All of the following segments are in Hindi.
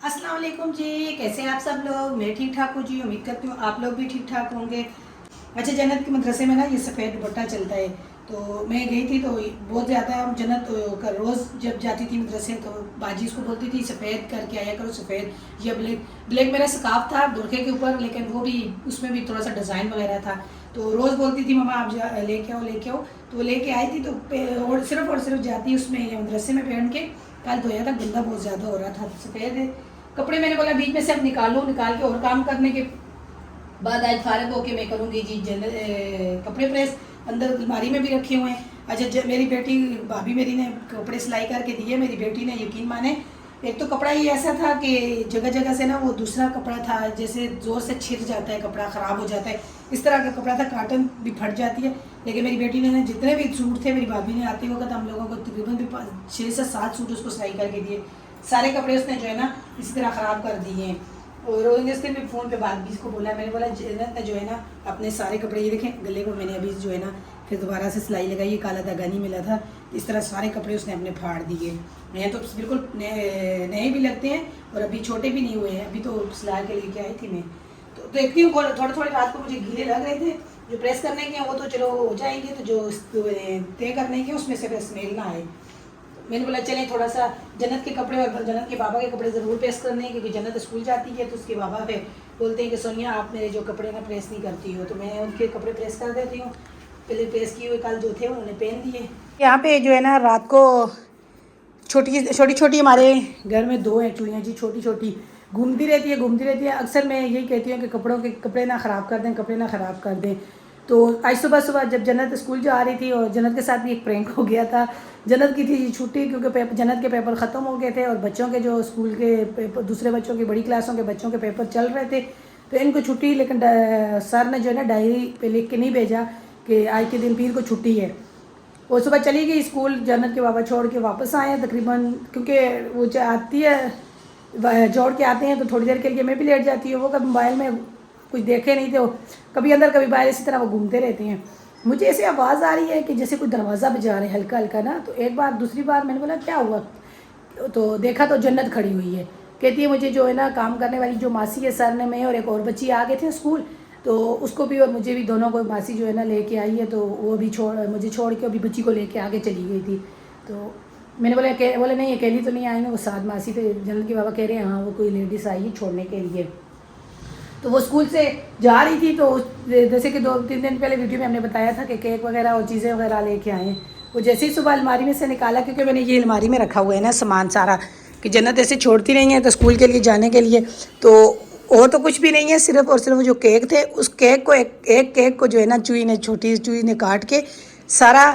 अस्सलाम वालेकुम जी। कैसे हैं आप सब लोग? मैं ठीक ठाक हूँ जी। उम्मीद करती हूँ आप लोग भी ठीक ठाक होंगे। अच्छा, जन्नत के मदरसे में ना ये सफ़ेद दुपट्टा चलता है, तो मैं गई थी तो बहुत ज़्यादा जन्नत का रोज़ जब जाती थी मदरसे तो बाजी उसको बोलती थी सफ़ेद करके आया करो, सफ़ेद या ब्लैक। ब्लैक मेरा स्काफ था बुरखे के ऊपर, लेकिन वो भी उसमें भी थोड़ा सा डिज़ाइन वगैरह था, तो रोज़ बोलती थी मम्मा आप लेके आओ। तो लेके आई थी तो और सिर्फ जाती उसमें मदरसे में पहन के कल धोया था, गंदा बहुत ज़्यादा हो रहा था। सफ़ेद कपड़े मैंने बोला बीच में से अब निकाल के और काम करने के बाद आज फारग होके मैं करूँगी जी कपड़े प्रेस। अंदर अलमारी में भी रखे हुए हैं। अच्छा, मेरी बेटी भाभी मेरी ने कपड़े सिलाई करके दिए। मेरी बेटी ने यकीन माने, एक तो कपड़ा ही ऐसा था कि जगह जगह से ना वो दूसरा कपड़ा था, जैसे ज़ोर से छिर जाता है कपड़ा, ख़राब हो जाता है, इस तरह का कपड़ा था, काटन भी फट जाती है। लेकिन मेरी बेटी ने जितने भी सूट थे, मेरी भाभी ने आते वक्त हम लोगों को तकरीबन भी 6 से 7 सूट उसको सिलाई करके दिए। सारे कपड़े उसने जो है ना इसी तरह ख़राब कर दिए हैं। और उस दिन भी फ़ोन पे बात भी इसको बोला, मैंने बोला जन्नत ने जो है ना अपने सारे कपड़े, ये देखें गले को मैंने अभी जो है ना फिर दोबारा से सिलाई लगाई, ये काला धागा नहीं मिला था, इस तरह सारे कपड़े उसने अपने फाड़ दिए। नए तो बिल्कुल नए भी लगते हैं और अभी छोटे भी नहीं हुए हैं, अभी तो सिलाई के लेके आई थी मैं। तो देखती हूँ थोड़े थोड़े रात को मुझे गीले लग रहे थे, जो प्रेस करने के हैं वो तो चलो हो जाएंगे, तो जो तय करने के उसमें से स्मेल ना आए। मैंने बोला चलें थोड़ा सा जन्नत के कपड़े और जन्नत के बाबा के कपड़े ज़रूर प्रेस करने हैं, क्योंकि जन्नत स्कूल जाती है तो उसके बाबा पे बोलते हैं कि सोनिया आप मेरे जो कपड़े ना प्रेस नहीं करती हो, तो मैं उनके कपड़े प्रेस कर देती हूँ। पहले प्रेस किए हुए कल जो थे उन्होंने पहन दिए। यहाँ पे जो है ना रात को छोटी छोटी छोटी हमारे घर में 2 हैं चूड़ियाँ जी, छोटी छोटी घूमती रहती है। अक्सर मैं यही कहती हूँ कि कपड़े ना ख़राब कर दें, कपड़े ना ख़राब कर दें। तो आज सुबह सुबह जब जन्नत स्कूल जा रही थी, और जन्नत के साथ भी एक प्रैंक हो गया था। जन्नत की थी छुट्टी, क्योंकि जन्नत के पेपर ख़त्म हो गए थे और बच्चों के जो स्कूल के पेपर, दूसरे बच्चों के बड़ी क्लासों के बच्चों के पेपर चल रहे थे, तो इनको छुट्टी, लेकिन सर ने जो है ना डायरी पे लिख के नहीं भेजा कि आज के दिन पीर को छुट्टी है। वो सुबह चली गई स्कूल, जन्नत के बाबा छोड़ के वापस आए तकरीबन, क्योंकि वो आती है जोड़ के आते हैं तो थोड़ी देर के लिए मैं भी लेट जाती हूँ। वो कभी मोबाइल में कुछ देखे नहीं थे, वो कभी अंदर कभी बाहर, इसी तरह वो घूमते रहते हैं। मुझे ऐसे आवाज़ आ रही है कि जैसे कोई दरवाज़ा बजा रहे हैं हल्का हल्का ना, तो एक बार दूसरी बार मैंने बोला क्या हुआ, तो देखा तो जन्नत खड़ी हुई है। कहती है मुझे जो है ना काम करने वाली जो मासी है, सर ने, मैं और एक और बच्ची आ गए थे स्कूल, तो उसको भी और मुझे भी दोनों को मासी जो है ना लेके आई है, तो वो भी मुझे छोड़ के अभी बच्ची को लेके आगे चली गई थी। तो मैंने बोले नहीं अकेली तो नहीं आई ना, वो साथ मासी थे। जन्नत के बाबा कह रहे हैं हाँ वो कोई लेडीज़ आई है छोड़ने के लिए। तो वो स्कूल से जा रही थी, तो जैसे कि 2-3 दिन पहले वीडियो में हमने बताया था कि केक वगैरह और चीज़ें वगैरह लेके आए हैं। वो जैसे ही सुबह अलमारी में से निकाला, क्योंकि मैंने ये अलमारी में रखा हुआ है ना सामान सारा, कि जन्नत ऐसे छोड़ती नहीं है तो स्कूल के लिए जाने के लिए, तो और तो कुछ भी नहीं है, सिर्फ और सिर्फ जो केक थे, उस केक को एक केक को जो है ना छोटी चूई ने काट के सारा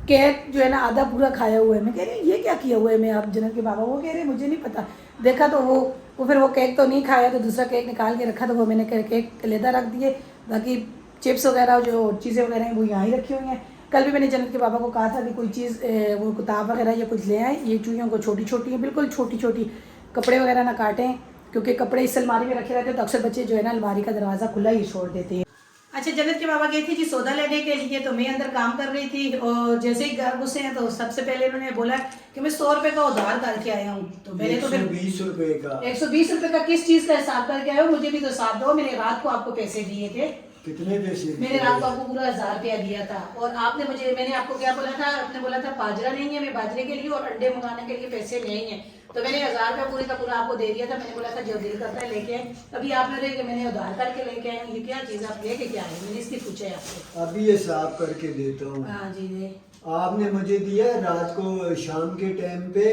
केक जो है ना आधा पूरा खाया हुआ है। मैं कह रही हूँ ये क्या किया हुआ है, मैं आप जन्नत के बाबा, वो कह रहे हैं मुझे नहीं पता। देखा तो वो फिर वो केक तो नहीं खाया, तो दूसरा केक निकाल के रखा, तो वो मैंने केक लेदा रख दिए। बाकी चिप्स वगैरह जो चीज़ें वगैरह हैं वो यहाँ ही रखी हुई हैं। कल भी मैंने जन्नत के बाबा को कहा था कि कोई चीज़ वो किताब वगैरह या कुछ ले आए। ये चूड़ियों को छोटी छोटी हैं, बिल्कुल छोटी छोटी, कपड़े वगैरह ना काटें, क्योंकि कपड़े इस अलमारी में रखे रहते हैं तो अक्सर बच्चे जो है ना अलमारी का दरवाज़ा खुला ही छोड़ देते हैं। अच्छा, जन्नत के बाबा गई थी जी सौदा लेने के लिए, तो मैं अंदर काम कर रही थी, और जैसे ही घर घुसे हैं तो सबसे पहले उन्होंने बोला कि मैं 100 रुपये का उधार करके आया हूँ। तो मैंने तो 120 रुपये का 120 रुपये का किस चीज़ का हिसाब करके आया हो, मुझे भी तो हिसाब दो। मैंने रात को आपको पैसे दिए थे, कितने पैसे? मैंने रात को आपको पूरा 1000 रुपया दिया था, और आपने मैंने आपको क्या बोला था, आपने बोला था बाजरा नहीं है, मैं बाजरे के लिए और अंडे मंगाने के लिए पैसे नहीं है, तो मैंने 1000 रुपया पूरे का पूरा आपको दे दिया था। मैंने बोला था जो दिल करता है लेके आए। अभी आप मेरे कि मैंने उधार करके लेके आए, ये क्या चीज़ आप लेके क्या आए, मैंने इसकी पूछा है आपसे। अभी ये साफ करके देता हूँ। हाँ जी दे। आपने मुझे दिया रात को शाम के टाइम पे,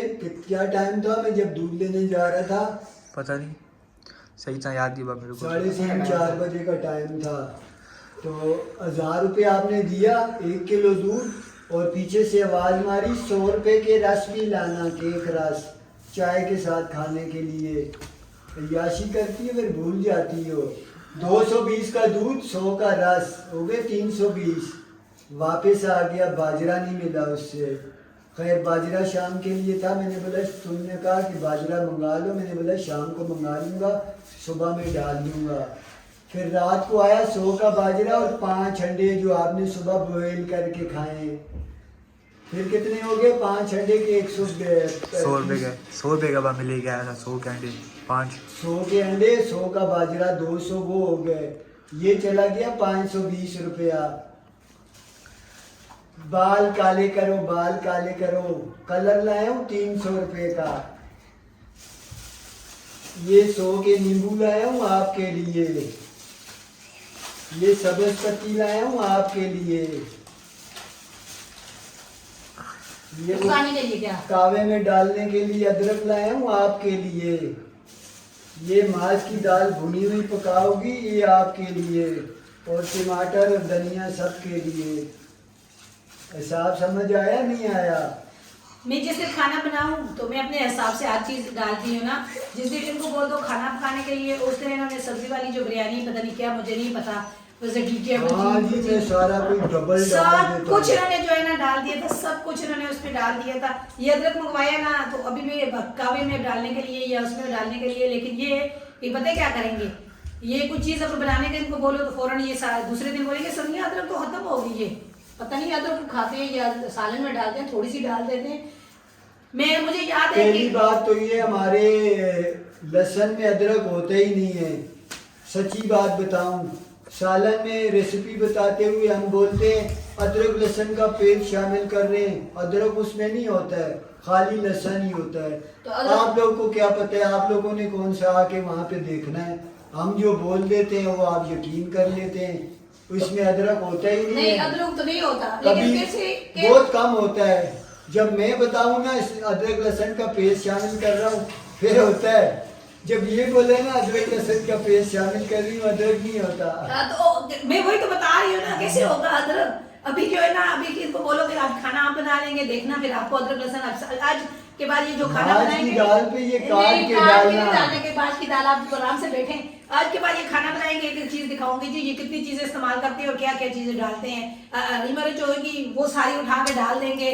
क्या टाइम था, मैं जब दूध लेने जा रहा था, पता नहीं सही था, याद नहीं मेरे को। 3:30-4 बजे का टाइम था। तो 1000 रुपये आपने दिया 1 किलो दूध, और पीछे से आवाज़ मारी 100 रुपये के रस भी लाना, केक रस चाय के साथ खाने के लिए। याशी करती है फिर भूल जाती हो। 220 का दूध, 100 का रस, हो गए 320। वापस आ गया, बाजरा नहीं मिला उससे। खैर बाजरा शाम के लिए था, मैंने बोला तुमने कहा कि बाजरा मंगा लो, मैंने बोला शाम को मंगा लूँगा, सुबह में डाल दूँगा। फिर रात को आया 100 का बाजरा और 5 अंडे जो आपने सुबह बॉयल करके खाए। फिर कितने हो गए 5 अंडे के 100 100 रुपये का 100 रुपये का बा मिले गया था 100 के अंडे 5 100 के अंडे 100 का बाजरा 200 वो हो गए, ये चला गया 520 रुपया। बाल काले करो, बाल काले करो, कलर लाया हूँ 300 रुपये का। ये 100 के नींबू लाया हूँ आपके लिए, ये सब्ज पत्ती लाया हूँ आपके लिए, ये खाने के लिए क्या? कावे में डालने के लिए अदरक लाया हूँ आपके लिए, ये मांस की दाल भुनी हुई पकाओगी ये आपके लिए, और टमाटर और धनिया सबके लिए। हिसाब समझ आया नहीं आया? मैं जिस दिन खाना बनाऊं तो मैं अपने हिसाब से हर चीज डालती हूँ ना। जिस दिन इनको बोल दो खाना पकाने के लिए, उस दिन इन्होंने सब्जी वाली जो बिरयानी पता नहीं क्या, मुझे नहीं पता, वैसे ठीक है हाँ जी, मैं सारा कुछ डबल डाल सब देता कुछ हूँ। इन्होंने जो है ना डाल दिया था, सब कुछ इन्होंने उस पर डाल दिया था। ये अदरक मंगवाया ना तो अभी मैं कावे में डालने के लिए या उसमें डालने के लिए, लेकिन ये पता है क्या करेंगे, ये कुछ चीज अगर बनाने के इनको बोलो तो फौरन ये दूसरे दिन बोलेंगे सर ये अदरक तो खत्म हो गई है, पता नहीं अदरक को खाते हैं या सालन में डालते हैं, थोड़ी सी डाल देते हैं। मुझे याद है पहली कि बात तो ये हमारे लहसुन में अदरक होता ही नहीं है, सच्ची बात बताऊं। सालन में रेसिपी बताते हुए हम बोलते हैं अदरक लहसुन का पेस्ट शामिल कर रहे हैं, अदरक उसमें नहीं होता है, खाली लहसुन ही होता है। तो आप लोगों को क्या पता है, आप लोगों ने कौन सा आके वहाँ पे देखना है। हम जो बोल देते हैं वो आप यकीन कर लेते हैं, उसमें अदरक होता ही नहीं नहीं है, अदरक तो नहीं होता, कभी लेकिन कैसे बहुत कम होता है। जब मैं बताऊं ना इस अदरक लहसुन का पेस्ट शामिल कर रहा हूँ फिर होता है, जब ये बोले ना अदरक लहसुन का पेस्ट शामिल कर रही हूँ अदरक नहीं होता। तो मैं वही तो बता रही हूँ ना, कैसे होगा अदरक। अभी जो है ना, अभी किसको बोलोगे आज खाना आप बना लेंगे, देखना फिर आपको अदरक लहसुन आज के बाद ये जो खाना आज की बनाएंगे दाल पे ये काट नहीं, के काट के डालना। डालने के बाद की दाल आप आराम से बैठे, आज के बाद ये खाना बनाएंगे एक एक चीज दिखाऊंगी जी ये कितनी चीजें इस्तेमाल करते हैं और क्या क्या चीजें डालते हैं। हरी मिर्च होगी वो सारी उठा के डाल देंगे,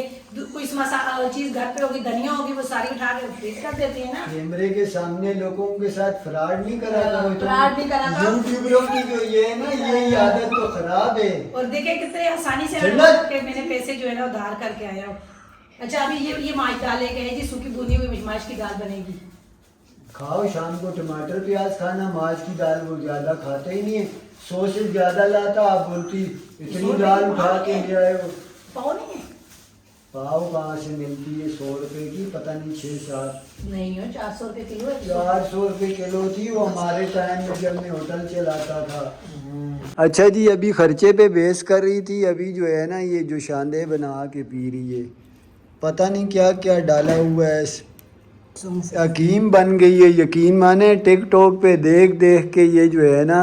कोई मसाला चीज घर पे होगी धनिया होगी वो सारी उठा के फ्रीज कर देते हैं ना। कैमरे के सामने लोगों के साथ फ्रॉड नहीं करा करो, फ्रॉड नहीं करा करो। यूट्यूबरों की जो ये है ना ये आदत तो खराब है। और देखे कितने आसानी से जन्नत! मैंने पैसे जो है ना उधार करके आया हूँ। अच्छा अभी ये माछ डाले गए जी, सूखी भुनी हुई माछ की दाल बनेगी। खाओ शाम को टमाटर प्याज खाना, माछ की दाल वो ज्यादा खाते ही नहीं है, 100 से ज्यादा लाता, आप बोलती इतनी दाल उठा के ले आए हो। पाव नहीं है? पाव कहाँ से मिलती है 100 रुपए की, पता नहीं 6-7 नहीं हो 400 रुपए किलो है। 400 रुपए किलो थी वो हमारे टाइम में जब मैं होटल चलाता था। अच्छा जी, अभी खर्चे पे बेस कर रही थी, अभी जो है ना ये जो शांदे बना के पी रही है, पता नहीं क्या क्या डाला हुआ है, यकीन बन गई है, यकीन माने टिकटॉक पे देख देख के ये जो है ना,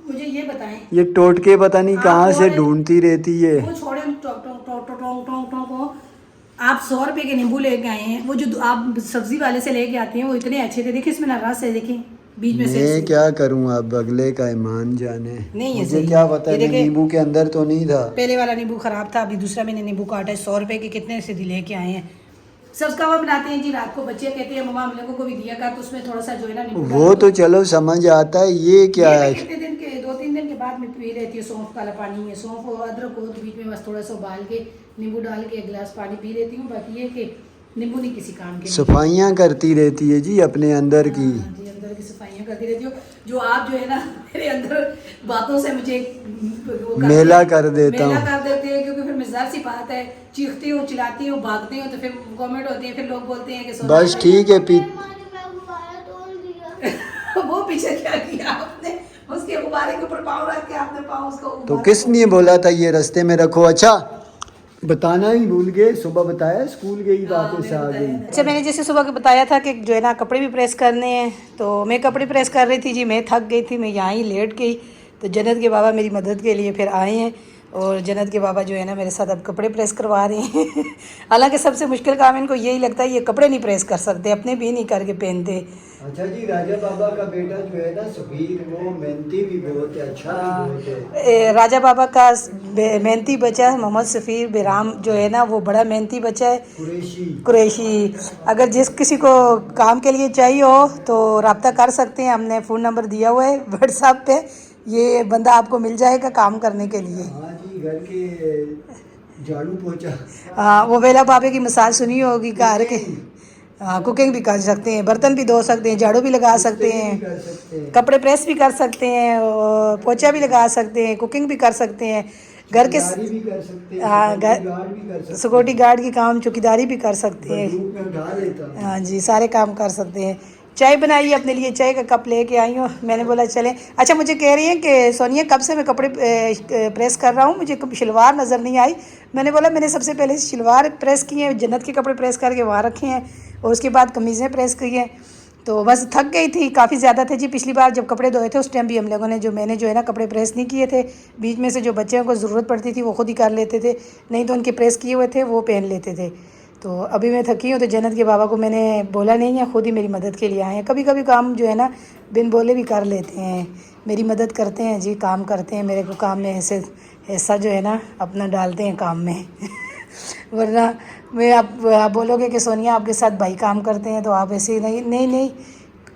मुझे ये बताएं, ये टोटके पता नहीं आप कहाँ से और- ढूंढती रहती है। वो छोड़े टोंग टोंग टोंग टोंग टोंग टोंग को, आप 100 रुपए के नींबू लेके आए हैं, वो जो आप सब्जी वाले से लेके आते हैं वो इतने अच्छे थे, देखिए इसमें रस है, देखिए बीच में से मैं क्या करूं, अब अगले का ईमान जाने, नहीं है मुझे सही। क्या पता ये है देखिए- नींबू के अंदर तो नहीं था। पहले वाला नींबू खराब था, अभी दूसरा मैंने नींबू काटा है, 100 रुपए के कितने से लेके आए हैं। सब्ज का वो बनाते हैं जी, रात को बच्चे कहते हैं मम्मा हम लोगों को भी दिया कर, तो उसमें थोड़ा सा जो है ना नींबू वो तो चलो समझ आता है, ये क्या ये है? कितने दिन के 2-3 दिन के बाद में पी लेती है, सौंफ काला पानी है, सौंफ और अदरक को तो बीच में बस थोड़ा सा उबाल के नींबू डाल के 1 गिलास पानी पी लेती हूँ। बाकी ये कि नींबू नहीं किसी काम के। सफाइयाँ करती रहती है जी अपने अंदर की। हाँ जी, अंदर की सफाइयाँ करती रहती हो, जो आप जो है ना मेरे अंदर बातों से मुझे वो करते मेला हैं, कर देता मेला हूँ। कर देते हैं, क्योंकि फिर मैं ज़ाहिर सी बात है चीखती हूँ चिल्लाती हूँ भागती हूँ तो फिर कमेंट होती है, फिर लोग बोलते हैं कि सोना बस ठीक है, पी वो पीछे क्या किया आपने, उसके गुब्बारे के ऊपर पाँव रख के आपने पाँव उसको तो गुब्बारे किसने बोला था ये रास्ते में रखो? अच्छा बताना ही भूल गए, सुबह बताया स्कूल गई वापस आ गई। अच्छा मैंने जैसे सुबह के बताया था कि जो है ना कपड़े भी प्रेस करने हैं, तो मैं कपड़े प्रेस कर रही थी जी, मैं थक गई थी, मैं यहाँ ही लेट गई, तो जन्नत के बाबा मेरी मदद के लिए फिर आए हैं, और जन्नत के बाबा जो है ना मेरे साथ अब कपड़े प्रेस करवा रहे हैं। हालांकि सबसे मुश्किल काम इनको यही लगता है, ये कपड़े नहीं प्रेस कर सकते, अपने भी नहीं करके पहनते। अच्छा जी, राजा बाबा का बेटा जो है ना सफीर, वो मेहनती भी बहुत है, अच्छा भी बहुत है। राजा बाबा का मेहनती बच्चा है मोहम्मद सफ़ीर बेराम जो है ना, वो बड़ा मेहनती बच्चा है, कुरैशी। अगर जिस किसी को काम के लिए चाहिए हो तो रब्ता कर सकते हैं, हमने फ़ोन नंबर दिया हुआ है व्हाट्सएप पे, ये बंदा आपको मिल जाएगा काम करने के लिए। हाँ जी, घर के झाड़ू पोछा हाँ, वो बेला बाबे की मिसाल सुनी होगी घर के। हाँ, कुकिंग भी कर सकते हैं, बर्तन भी धो सकते हैं, झाड़ू भी लगा सकते इस्त्री भी हैं, कर सकते हैं, कपड़े प्रेस भी कर सकते हैं, और पोछा भी लगा सकते हैं, कुकिंग भी कर सकते हैं, घर के चौकीदारी भी कर सकते हैं, हाँ सिक्योरिटी घर गार्ड भी कर सकते सिक्योरिटी गार्ड की काम, चौकीदारी भी कर सकते हैं। बंदूक में उठा लेता हूँ। हाँ जी, सारे काम कर सकते हैं। चाय बनाई अपने लिए, चाय का कप लेके आई हूँ। मैंने बोला चलें। अच्छा, मुझे कह रही हैं कि सोनिया कब से मैं कपड़े प्रेस कर रहा हूँ, मुझे कभी शलवार नज़र नहीं आई। मैंने बोला मैंने सबसे पहले शलवार प्रेस किए हैं, जन्नत के कपड़े प्रेस करके वहाँ रखे हैं, और उसके बाद कमीज़ें प्रेस की हैं। तो बस थक गई थी, काफ़ी ज़्यादा थे जी। पिछली बार जब कपड़े धोए थे उस टाइम भी हम लोगों ने मैंने जो है ना कपड़े प्रेस नहीं किए थे। बीच में से जो बच्चों को ज़रूरत पड़ती थी वो खुद ही कर लेते थे, नहीं तो उनके प्रेस किए हुए थे वो पहन लेते थे। तो अभी मैं थकी हूँ, तो जन्नत के बाबा को मैंने बोला नहीं है, खुद ही मेरी मदद के लिए आए हैं। कभी कभी काम जो है ना बिन बोले भी कर लेते हैं, मेरी मदद करते हैं जी, काम करते हैं मेरे को काम में, ऐसे ऐसा जो है ना अपना डालते हैं काम में वरना मैं आप बोलोगे कि सोनिया आपके साथ भाई काम करते हैं, तो आप ऐसे ही नहीं नहीं नहीं,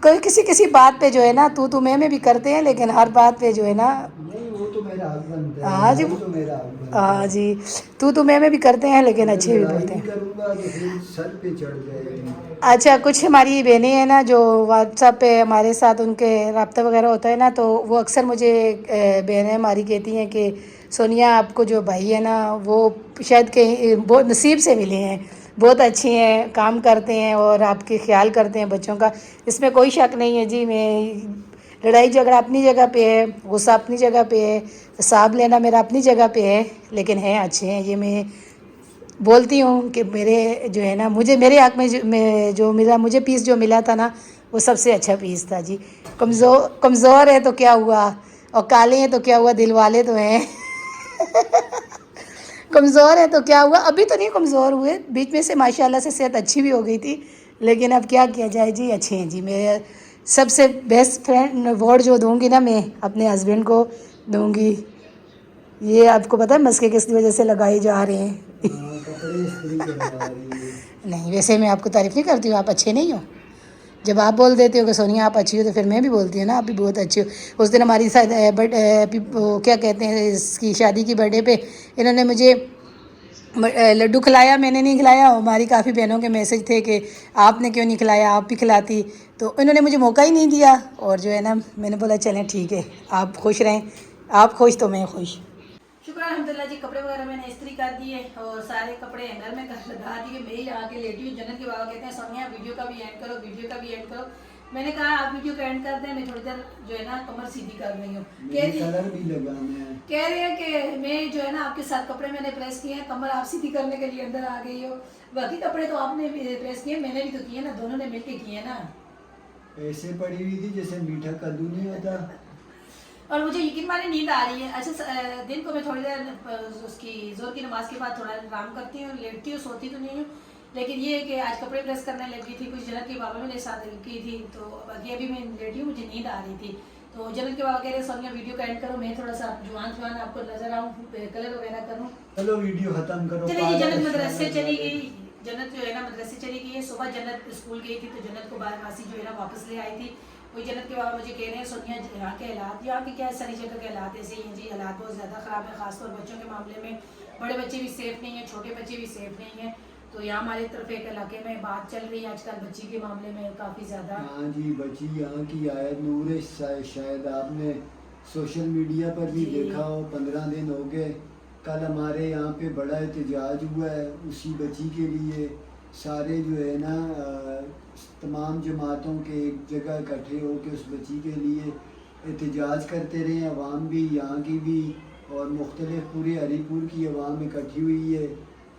कोई किसी किसी बात पे जो है ना तू मैं भी करते हैं, लेकिन हर बात पे जो है ना नहीं, वो तो मेरा हक बनता है, हाँ जी, वो तो मेरा हक बनता हाँ है। जी, तू मैं भी करते हैं, लेकिन अगर अच्छे भी लड़ाई बोलते भी हैं। करूँगा तो फिर सर पे चढ़ जाएगी। अच्छा, कुछ हमारी बहनें हैं ना जो व्हाट्सएप पे हमारे साथ उनके रब्ता वगैरह होता है ना, तो वो अक्सर मुझे बहनें हमारी कहती हैं कि सोनिया आपको जो भाई है ना वो शायद कहीं बहुत नसीब से मिले हैं, बहुत अच्छे हैं, काम करते हैं और आपके ख्याल करते हैं बच्चों का। इसमें कोई शक नहीं है जी। मैं लड़ाई झगड़ा अपनी जगह पे है, गुस्सा अपनी जगह पे है, हिसाब लेना मेरा अपनी जगह पे है, लेकिन हैं अच्छे हैं। ये मैं बोलती हूँ कि मेरे जो है ना मुझे मेरे हक़ में जो मिला, मुझे पीस जो मिला था ना वो सबसे अच्छा पीस था जी। कमज़ोर है तो क्या हुआ, और काले हैं तो क्या हुआ, दिल वाले तो हैं कमज़ोर है तो क्या हुआ, अभी तो नहीं कमज़ोर हुए, बीच में से माशाल्लाह से सेहत अच्छी भी हो गई थी, लेकिन अब क्या किया जाए जी, अच्छे हैं जी। मेरे सबसे बेस्ट फ्रेंड अवार्ड जो दूंगी ना मैं अपने हस्बैंड को दूंगी। ये आपको पता है मस्के किस वजह से लगाए जा रहे हैं हाँ, कपड़े इस्त्री करवा रही है। नहीं, वैसे मैं आपको तारीफ़ नहीं करती हूँ, आप अच्छे नहीं हो। जब आप बोल देते हो कि सोनिया आप अच्छी हो, तो फिर मैं भी बोलती हूँ ना आप भी बहुत अच्छी हो। उस दिन हमारी क्या कहते हैं इसकी शादी की बर्थडे पे इन्होंने मुझे लड्डू खिलाया, मैंने नहीं खिलाया। हमारी काफ़ी बहनों के मैसेज थे कि आपने क्यों नहीं खिलाया, आप भी खिलाती। तो इन्होंने मुझे मौका ही नहीं दिया, और जो है ना मैंने बोला चलें ठीक है, आप खुश रहें, आप खुश तो मैं खुश। शुक्र अल्हम्दुलिल्लाह जी, कपड़े वगैरह मैंने इस्त्री कर दिए और सारे कपड़े हैंगर में लगा दिए। मैं ही आके लेटी हूँ। जन्नत के बाबा कहते हैं सोनिया वीडियो का भी एंड करो, वीडियो का भी एंड करो। मैंने कहा आप वीडियो का एंड कर दें, मैं थोड़ी देर जो है ना कमर सीधी कर रही हूँ। कलर भी लगाना है। कह रहे हैं कि मैं जो है ना आपके साथ कपड़े मैंने प्रेस किए हैं, कमर आप सीधी करने के लिए अंदर आ गई हो। बाकी कपड़े तो आपने प्रेस किए, मैंने भी तो किए ना, दोनों ने मिलके किए ना। ऐसे पड़ी हुई थी जैसे मीठा कद्दू नहीं होता। और मुझे यकीन माने नींद आ रही है। अच्छा, दिन को मैं थोड़ी देर उसकी जोर की नमाज के बाद थोड़ा आराम करती हूँ, लेटती हूँ, सोती तो नहीं हूँ, लेकिन ये है कि आज कपड़े प्रेस करने लगी थी, कुछ जन्नत के बाबा मेरे साथ की थी, तो बाकी अभी मैं लेटी हूँ, मुझे नींद आ रही थी। तो जन्नत के बाबा कह रहे सोनिया वीडियो का एंड करो, मैं थोड़ा सा जुआन आपको नजर आऊँ, कलर वगैरह करूँ। चलो वीडियो खत्म करो। चलिए जी, जन्नत मदरसे चली गई। जन्नत जो है ना मदरसे चली गई है। सुबह जन्नत स्कूल गई थी, तो जन्नत को बाहर मासी जो है ना वापस ले आई थी। वही जन्नत के बाबा मुझे कह रहे हैं सोनिया यहाँ के हालात, यहाँ के क्या सारी जगह के हालात ऐसे ही हैं जी, हालात बहुत ज़्यादा ख़राब है, ख़ासतौर बच्चों के मामले में। बड़े बच्चे भी सेफ़ नहीं हैं, छोटे बच्चे भी सेफ़ नहीं हैं। तो यहाँ हमारी तरफ एक इलाके में बात चल रही है आजकल बच्ची के मामले में काफ़ी ज़्यादा। हाँ जी, बच्ची यहाँ की आयत नूर है, शायद आपने सोशल मीडिया पर भी देखा हो। 15 दिन हो गए, कल हमारे यहाँ पे बड़ा एहतजाज हुआ है उसी बच्ची के लिए। सारे जो है ना तमाम जमातों के एक जगह इकट्ठे हो के उस बच्ची के लिए एहतजाज करते रहे। अवाम भी यहाँ की भी और मुख्तलिफ पूरे हरीपुर की अवाम इकट्ठी हुई है।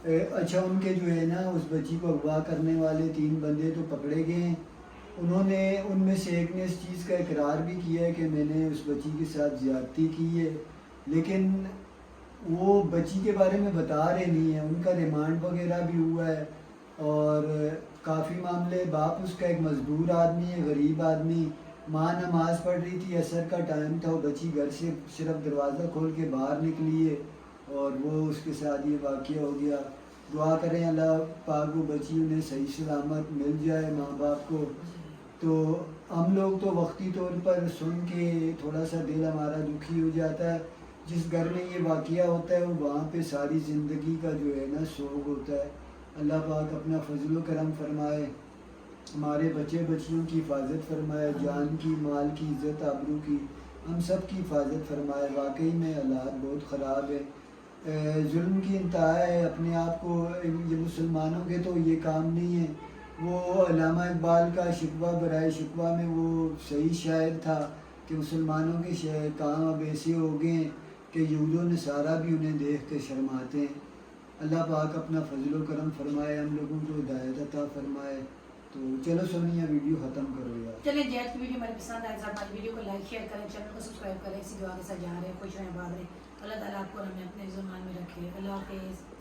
अच्छा, उनके जो है ना उस बच्ची को अगवा करने वाले 3 बंदे तो पकड़े गए हैं। उन्होंने उनमें से एक ने इस चीज़ का इकरार भी किया है कि मैंने उस बच्ची के साथ ज़्यादती की है, लेकिन वो बच्ची के बारे में बता रहे नहीं हैं। उनका रिमांड वगैरह भी हुआ है और काफ़ी मामले। बाप उसका एक मज़दूर आदमी है, गरीब आदमी। माँ नमाज़ पढ़ रही थी, असर का टाइम था, वो बच्ची घर से सिर्फ दरवाज़ा खोल के बाहर निकली है और वो उसके साथ ये वाक़या हो गया। दुआ करें अल्लाह पाक वो बच्ची उन्हें सही सलामत मिल जाए माँ बाप को। तो हम लोग तो वक्ती तौर पर सुन के थोड़ा सा दिल हमारा दुखी हो जाता है, जिस घर में ये वाक़या होता है वो वहाँ पे सारी ज़िंदगी का जो है ना सोग होता है। अल्लाह पाक अपना फजल करम फरमाए, हमारे बच्चे बच्चियों की हिफाजत फरमाए, जान की, माल की, इज़्ज़त आबरू की, हम सब की हिफाजत फरमाए। वाकई में हालात बहुत ख़राब है, जुल्म की इंतहा है। अपने आप को ये मुसलमानों के तो ये काम नहीं है। वो अल्लामा इकबाल का शिकवा बराए शिकवा में वो सही शायर था कि मुसलमानों के काम अब ऐसे हो गए हैं कि यहूद व नसारा भी उन्हें देख के शर्माते हैं। अल्लाह पाक अपना फजल व करम फरमाए, हम लोगों को हिदायत अता फरमाए। तो चलो सोनिया वीडियो ख़त्म करो यार। चलिए जैद की वीडियो हमारी पसंद आए, हमारी वीडियो को लाइक शेयर करें, चैनल को सब्सक्राइब करें। इसी दुआ के साथ जा रहे हैं, खुश रहें, आबाद रहें। अल्लाह ताला आपको हमें अपने ज़ुबान में रखे। अल्लाह हाफ़िज़।